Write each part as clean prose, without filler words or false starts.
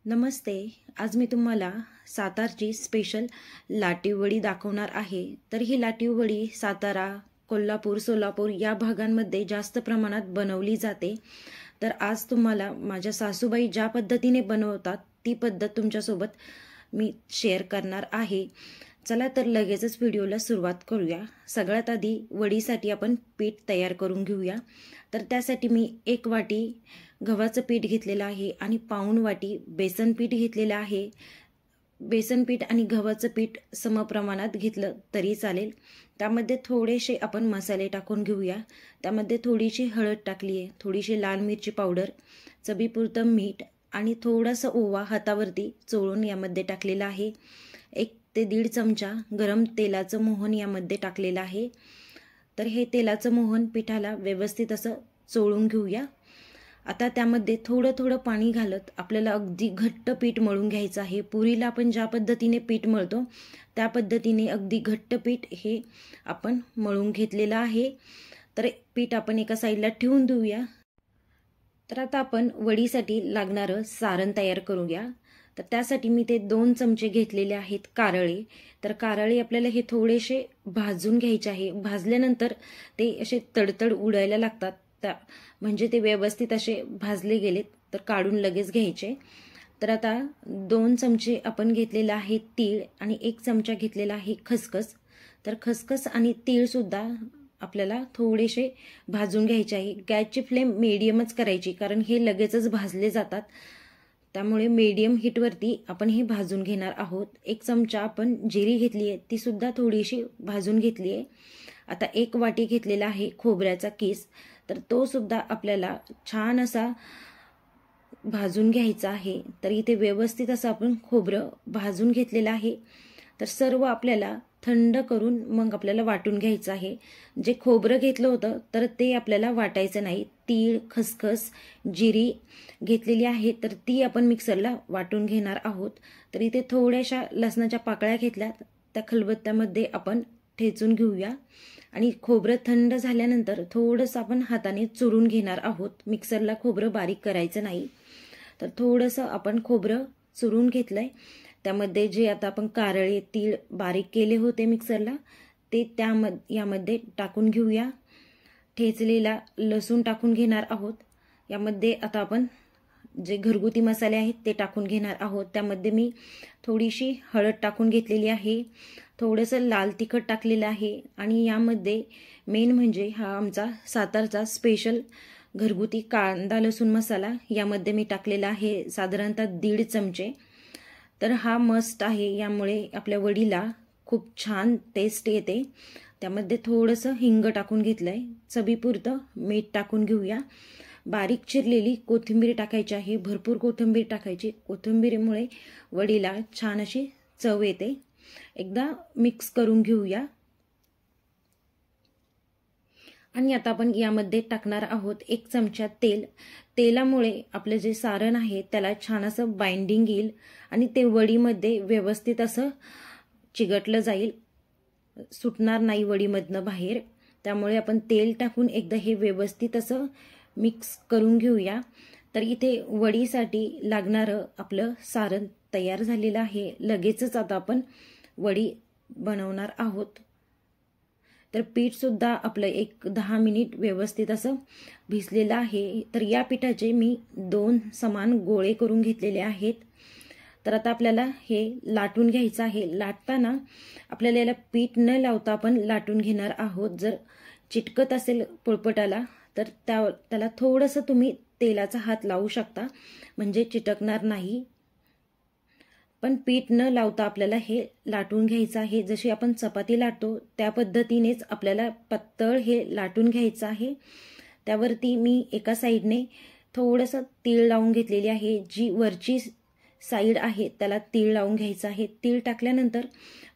नमस्ते. आज मी तुम्हाला सातारची स्पेशल लाटीव वडी दाखवणार आहे. तर ही लाटीव वडी सातारा, कोल्हापूर, सोलापूर या भागांमध्ये जास्त प्रमाणात बनवली जाते. तर आज तुम्हाला माझ्या सासूबाई ज्या पद्धतीने बनवतात ती पद्धत तुमच्यासोबत मी शेअर करणार आहे. चला तर लगेचच व्हिडिओला सुरुवात करूया. सगळ्यात आधी वडीसाठी आपण पीठ तयार करून घेऊया. तर त्यासाठी मी 1 वाटी गव्हाचं पीठ घेतलेलं आहे आणि पाऊण वाटी बेसन पीठ घेतलेलं आहे. बेसन पीठ आणि गव्हाचं पीठ समप्रमाणात घेतलं तरी चालेल. त्यामध्ये थोडेसे आपण मसाले टाकून घेऊया. त्यामध्ये थोडीशी हळद टाकली आहे, थोडीशी लाल मिरची पावडर, चवीपुरतं मीठ आणि थोडासा ओवा हातावरती चोळून यामध्ये टाकलेला आहे. 1 ते 1.5 चमचा गरम तेलाचं मोहन यामध्ये टाकलेलं आहे. तर हे तेलाचं मोहन पिठाला व्यवस्थित असं चोळून घेऊया. आता त्यामध्ये थोडं थोडं पाणी घालत आपल्याला अगदी घट्ट पीठ मळून घ्यायचं आहे. पुरीला आपण ज्या पद्धतीने पीठ मळतो त्या पद्धतीने अगदी घट्ट पीठ हे आपण मळून घेतलेलं आहे. तर पीठ आपण एका साईडला ठेवून देऊया. तर आता आपण वडीसाठी लागणारं सारण तयार करूया. तर त्यासाठी मी ते 2 चमचे घेतलेले आहेत कारळे. तर कारळे आपल्याला हे थोडेसे भाजून घ्यायचे आहे. भाजल्यानंतर ते असे तडतड उडायला लागतात. म्हणजे ते व्यवस्थित असे भाजले गेलेत तर काढून लगेच घ्यायचे. तर आता 2 चमचे आपण घेतलेले आहे तीळ आणि 1 चमचा घेतलेला आहे खसखस. तर खसखस आणि तीळ सुद्धा आपल्याला थोडेसे भाजून घ्यायचे आहे. गॅसची फ्लेम मीडियमच करायची, कारण हे लगेचच भाजले जातात. त्यामुळे मीडियम हीटवरती आपण हे भाजून घेणार आहोत. 1 चमचा आपण जिरी घेतली आहे, ती सुद्धा थोडीशी भाजून घेतली आहे. आता 1 वाटी घेतलेला आहे खोबऱ्याचा किस. तर तो सुद्धा आपल्याला छान असा भाजून घ्यायचा आहे. तर इथे व्यवस्थित असं आपण खोबरं भाजून घेतलेलं आहे. तर सर्व आपल्याला थंड करून मग आपल्याला वाटून घ्यायचं आहे. जे खोबरं घेतलं होतं तर ते आपल्याला वाटायचं नाही. तीळ, खसखस, जिरी घेतलेली आहे तर ती आपण मिक्सरला वाटून घेणार आहोत. तर इथे थोड्याशा लसणाच्या पाकळ्या घेतल्यात, त्या खलबत्त्यामध्ये आपण ठेचून घेऊया. आणि खोबरं थंड झाल्यानंतर थोडंसं आपण हाताने चुरून घेणार आहोत. मिक्सरला खोबरं बारीक करायचं नाही. तर थोडंसं आपण खोबरं चुरून घेतलंय. त्यामध्ये जे आता आपण कारळे, तीळ बारीक केले होते मिक्सरला ते यामध्ये टाकून घेऊया. ठेचलेला लसूण टाकून घेणार आहोत. यामध्ये आता आपण जे घरगुती मसाले आहेत ते टाकून घेणार आहोत. त्यामध्ये मी थोडीशी हळद टाकून घेतलेली आहे, थोडंसं लाल तिखट टाकलेलं आहे आणि यामध्ये मेन म्हणजे हा आमचा सातारचा स्पेशल घरगुती कांदा लसूण मसाला यामध्ये मी टाकलेला आहे, साधारणतः 1.5 चमचे. तर हा मस्ट आहे, यामुळे आपल्या वडीला खूप छान टेस्ट येते. त्यामध्ये थोडंसं हिंग टाकून घेतलंय, चवीपुरतं मीठ टाकून घेऊया. बारीक चिरलेली कोथिंबीर टाकायची आहे, भरपूर कोथिंबीर टाकायची. कोथिंबीरीमुळे वडीला छान अशी चव येते. एकदा मिक्स करून घेऊया. आणि आता आपण यामध्ये टाकणार आहोत 1 चमचा तेल. तेलामुळे आपलं जे सारण आहे त्याला छान असं बाइंडिंग येईल आणि ते वडीमध्ये व्यवस्थित असं चिकटलं जाईल, सुटणार नाही वडीमधनं बाहेर. त्यामुळे आपण तेल टाकून एकदा हे व्यवस्थित असं मिक्स करून घेऊया. तर इथे वडीसाठी लागणारं आपलं सारण तयार झालेलं आहे. लगेचच आता आपण वडी बनवणार आहोत. तर पीठ सुद्धा आपलं 10 मिनिट व्यवस्थित असं भिजलेलं आहे. तर या पिठाचे मी 2 समान गोळे करून घेतलेले आहेत. तर आता आपल्याला हे लाटून घ्यायचं आहे. लाटताना आपल्याला याला पीठ न लावता आपण लाटून घेणार आहोत. जर चिटकत असेल पोळपटाला तर त्याला थोडंसं तुम्ही तेलाचा हात लावू शकता, म्हणजे चिटकणार नाही. पण पीठ न लावता आपल्याला हे लाटून घ्यायचं आहे. जशी आपण चपाती लाटतो त्या पद्धतीनेच आपल्याला पातळ हे लाटून घ्यायचं आहे. त्यावरती मी एका साईडने थोडंसं तीळ लावून घेतलेली आहे. जी वरची साईड आहे त्याला तीळ लावून घ्यायचं आहे. तीळ टाकल्यानंतर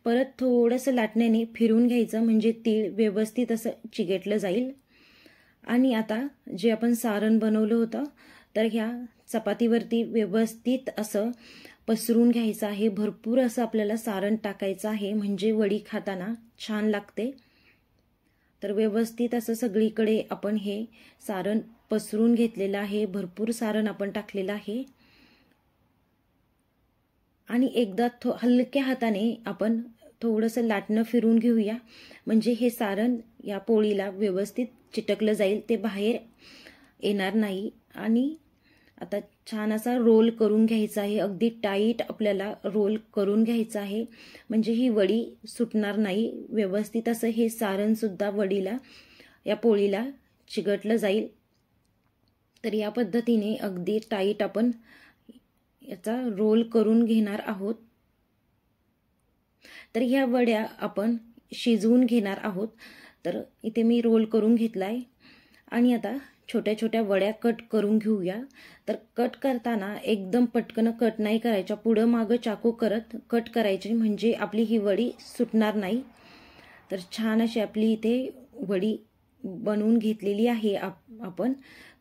परत थोडंसं लाटण्याने फिरून घ्यायचं, म्हणजे तीळ व्यवस्थित असं चिकटलं जाईल. आणि आता जे आपण सारण बनवलं होतं तर ह्या चपातीवरती व्यवस्थित असं पसरून घ्यायचं आहे. भरपूर असं आपल्याला सारण टाकायचं आहे, म्हणजे वडी खाताना छान लागते. तर व्यवस्थित असं सगळीकडे आपण हे सारण पसरून घेतलेलं आहे. भरपूर सारण आपण टाकलेलं आहे. आणि एकदा हलक्या हाताने आपण थोडंसं लाटणं फिरून घेऊया, म्हणजे हे सारण या पोळीला व्यवस्थित चिटकलं जाईल, ते बाहेर येणार नाही. आणि आता छान असा रोल करून घ्यायचा आहे, अगदी टाईट आपल्याला रोल करून घ्यायचा आहे, म्हणजे ही वडी सुटणार नाही. व्यवस्थित असं हे सारण सुद्धा वडीला या पोळीला चिकटलं जाईल. तर या पद्धतीने अगदी टाईट आपण याचा रोल करून घेणार आहोत. तर ह्या वड्या आपण शिजवून घेणार आहोत. तर इथे मी रोल करून घेतलाय आणि आता छोट्या छोट्या वड्या कट करून घेऊया. तर कट करताना एकदम पटकन कट नाही करायच्या, पुढं मागं चाकू करत कट करायची, म्हणजे आपली ही वडी सुटणार नाही. तर छान अशी आपली इथे वडी बनवून घेतलेली आहे आपण.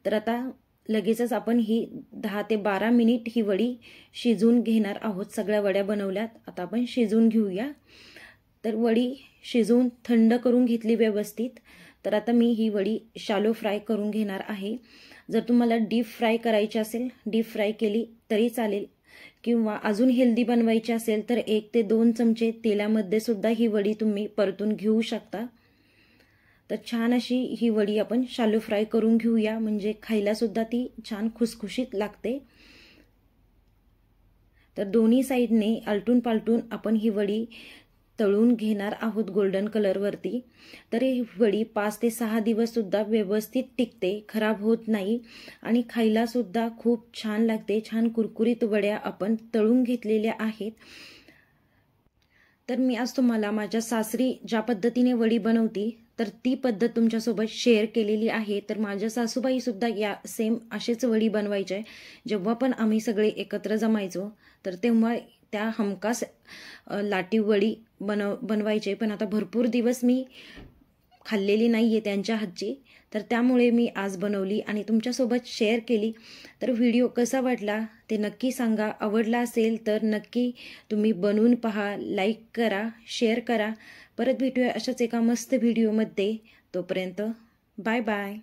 तर आता लगेचच आपण ही 10 ते 12 मिनिट ही वडी शिजवून घेणार आहोत. सगळ्या वड्या बनवल्यात, आता आपण शिजवून घेऊया. तर वडी शिजवून थंड करून घेतली व्यवस्थित. तर आता मी ही वडी शालो फ्राय करून घेणार आहे. जर तुम्हाला डीप फ्राय करायची असेल, डीप फ्राय केली तरी चालेल, किंवा अजून हेल्दी बनवायची असेल तर 1 ते 2 चमचे तेलामध्ये सुद्धा ही वडी तुम्ही परतून घेऊ शकता. तर छान अशी ही वडी आपण शालो फ्राय करून घेऊया, म्हणजे खायला सुद्धा ती छान खुसखुशीत लागते. तर दोन्ही साईडने आलटून पालटून आपण ही वडी तळून घेणार आहोत गोल्डन कलरवरती. तर ही वडी 5 ते 6 दिवस सुद्धा व्यवस्थित टिकते, खराब होत नाही आणि खायला सुद्धा खूप छान लागते. छान कुरकुरीत वड्या आपण तळून घेतलेल्या आहेत. तर मी आज तुम्हाला माझ्या सासरी ज्या पद्धतीने वडी बनवती तर ती पद्धत तुमच्यासोबत शेअर केलेली आहे. तर माझ्या सासूबाई सुद्धा या सेम असेच वडी बनवायचे. जेव्हा पण आम्ही सगळे एकत्र जमायचो तर तेव्हा त्या हमखास लाटी वडी बनवायचे. पण आता भरपूर दिवस मी खाल्लेली नाही आहे त्यांच्या हातची, तर त्यामुळे मी आज बनवली आणि तुमच्यासोबत शेअर केली. तर व्हिडिओ कसा वाटला ते नक्की सांगा. आवडला असेल तर नक्की तुम्ही बनवून पहा, लाईक करा, शेअर करा. परत भेटूया अशाच एका मस्त व्हिडिओमध्ये. तोपर्यंत बाय बाय.